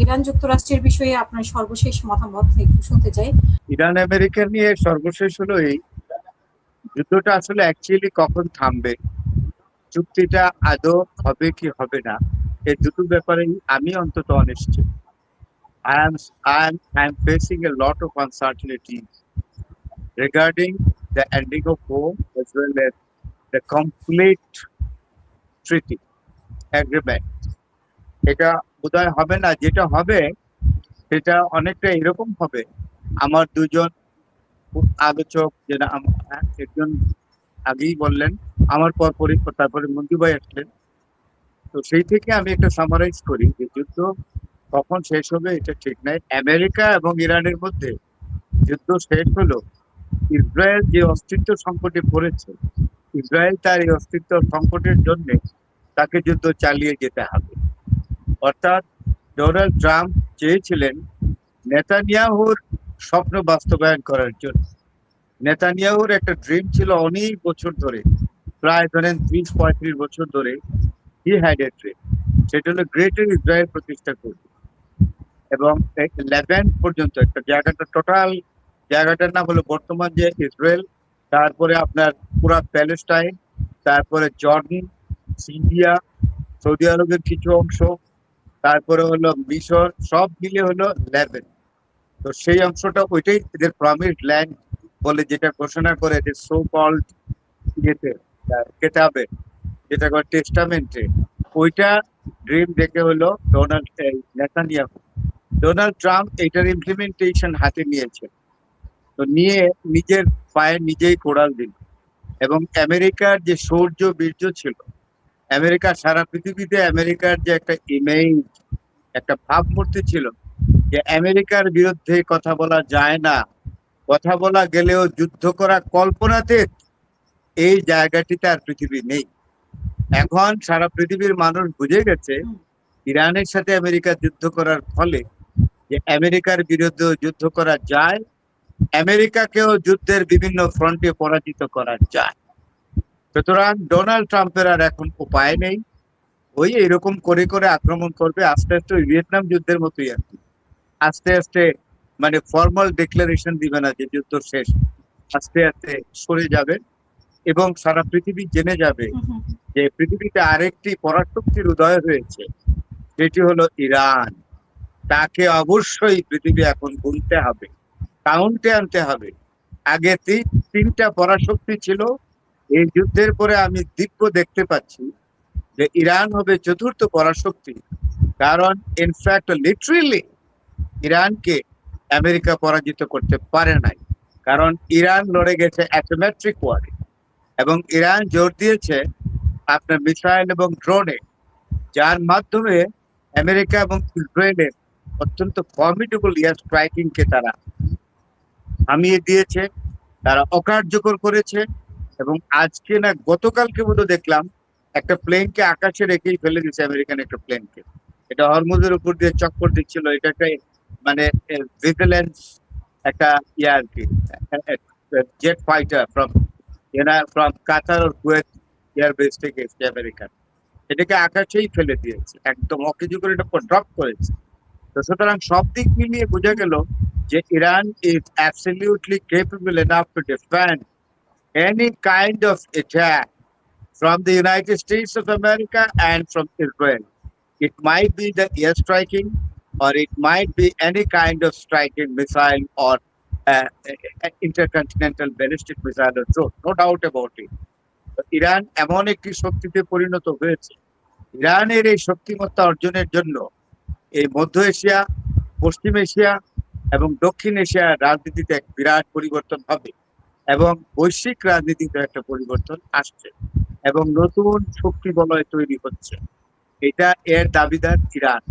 Iran যুক্তরাষ্ট্রের বিষয়ে আপনার সর্বশেষ মতামত একটু শুনতে চাই। ইরান আমেরিকা নিয়ে সর্বশেষ হলো এই যুদ্ধটা আসলে অ্যাকচুয়ালি কখন থামবে, চুক্তিটা আদৌ হবে কি হবে না, এই দুটো ব্যাপারেই আমি অন্তত অনিশ্চিত। I am facing a lot of uncertainties regarding the ending of war as well as the complete treaty agreement. এটা বোধহয় হবে না, যেটা হবে সেটা অনেকটা এরকম হবে। আমার দুজন আলোচক যেটা একজন আগেই বললেন, আমার পরপরই তারপরে মঞ্জু ভাই আসলেন, তো সেই থেকে আমি একটা সামারাইজ করি যে যুদ্ধ কখন শেষ হবে এটা ঠিক নাই। আমেরিকা এবং ইরানের মধ্যে যুদ্ধ শেষ হলো, ইসরায়েল যে অস্তিত্ব সংকটে পড়েছে, ইসরায়েল তার এই অস্তিত্ব সংকটের জন্য তাকে যুদ্ধ চালিয়ে যেতে হবে। অর্থাৎ ডোনাল্ড ট্রাম্প চেয়েছিলেন নেতানিয়াহুর স্বপ্ন বাস্তবায়ন করার জন্য। নেতানিয়াহুর একটা ড্রিম ছিল অনেক বছর ধরে, প্রায় ধরেন 30-35 বছর ধরে হি হ্যাড এ ড্রিম, সেটা হলো গ্রেটার ইসরায়েল প্রতিষ্ঠা করবে এবং লেবানন পর্যন্ত একটা জায়গাটা, টোটাল জায়গাটার নাম হলো বর্তমান যে ইসরায়েল, তারপরে আপনার পুরা প্যালেস্টাইন, তারপরে জর্ডান, সিরিয়া, সৌদি আরবের কিছু অংশ, তারপরে হলো মিশর, সব মিলে হলো লেবানন। তো সেই অংশটা ওইটাই এদের প্রমিসড ল্যান্ড বলে যেটা ঘোষণা করে এদের সো কল্ড ইয়েতে কেতাবে, যেটা করে টেস্টামেন্টে, ওইটা ড্রিম দেখে হলো নেতানিয়াহু। ডোনাল্ড ট্রাম্প এটার ইমপ্লিমেন্টেশন হাতে নিয়েছে, তো নিয়ে নিজের পায়ে নিজেই কোড়াল দিল। এবং আমেরিকার যে শৌর্য বীর্য ছিল, আমেরিকা সারা পৃথিবীতে আমেরিকার যে একটা ইমেজ, একটা ভাবমূর্তি ছিল যে আমেরিকার বিরুদ্ধে কথা বলা যায় না, কথা বলা গেলেও যুদ্ধ করা কল্পনাতে এই জায়গাটিতে আর পৃথিবী নেই। এখন সারা পৃথিবীর মানুষ বুঝে গেছে ইরানের সাথে আমেরিকা যুদ্ধ করার ফলে যে আমেরিকার বিরুদ্ধে যুদ্ধ করা যায়, আমেরিকাকেও যুদ্ধের বিভিন্ন ফ্রন্টে পরাজিত করা যায়। সুতরাং ডোনাল্ড ট্রাম্পের আর এখন উপায় নেই, ওই এরকম করে করে আক্রমণ করবে, আস্তে আস্তে ওই ভিয়েতনাম যুদ্ধের মতোই আর কি। আস্তে আস্তে মানে ফর্মাল ডিক্লারেশন দিবে না যে যুদ্ধ শেষ, আস্তে আস্তে সরে যাবে এবং সারা পৃথিবী জেনে যাবে যে পৃথিবীতে আরেকটি পরাশক্তির উদয় হয়েছে, যেটি হলো ইরান। তাকে অবশ্যই পৃথিবী এখন গুনতে হবে, কাউন্টে আনতে হবে। আগে তিনটা পরাশক্তি ছিল, এই যুদ্ধের পরে আমি দিব্য দেখতে পাচ্ছি যে ইরান হবে চতুর্থ পরাশক্তি। কারণ ইনফ্যাক্ট লিটারেলি ইরানকে আমেরিকা পরাজিত করতে পারে নাই, কারণ ইরান লড়ে গেছে অ্যাটমেট্রিক ওয়ারে এবং ইরান জোর দিয়েছে আপনার মিসাইল এবং ড্রোনে, যার মাধ্যমে আমেরিকা এবং ইসরায়েলের অত্যন্ত ফর্মিডেবল এয়ার স্ট্রাইকিং কে তারা থামিয়ে দিয়েছে, তারা অকার্যকর করেছে। এবং আজকে না গতকালকে মতো দেখলাম একটা প্লেনকে আকাশে রেখেই ফেলে দিয়েছে আমেরিকান একটা প্লেনকে, এটা হরমুজের উপর দিয়ে চক্কর দিচ্ছিল। এটা একটা মানে ভিজিলেন্স একটা ইয়ে আর কি, জেট ফাইটার ফ্রম কাতার ও কুয়েত এয়ারবেস থেকে এসছে আমেরিকান, এটাকে আকাশেই ফেলে দিয়েছে, একদম অকেজু করে এটা ড্রপ করেছে। তো সুতরাং সব দিক মিলিয়ে বোঝা গেল যে Iran is absolutely capable enough to defend any kind of attack from the United States of America and from Israel. It might be the airstriking, or it might be any kind of striking missile or intercontinental ballistic missile or drone. No doubt about it. Iran এমন একটি শক্তিতে পরিণত হয়েছে, ইরানের এই শক্তিমত্তা অর্জনের জন্য এই মধ্য এশিয়া, পশ্চিম এশিয়া এবং দক্ষিণ এশিয়ার রাজনীতিতে এক বিরাট পরিবর্তন হবে এবং বৈশ্বিক রাজনীতিতে একটা পরিবর্তন আসছে এবং নতুন শক্তি বলয় তৈরি হচ্ছে। এটা এর দাবিদার ইরান।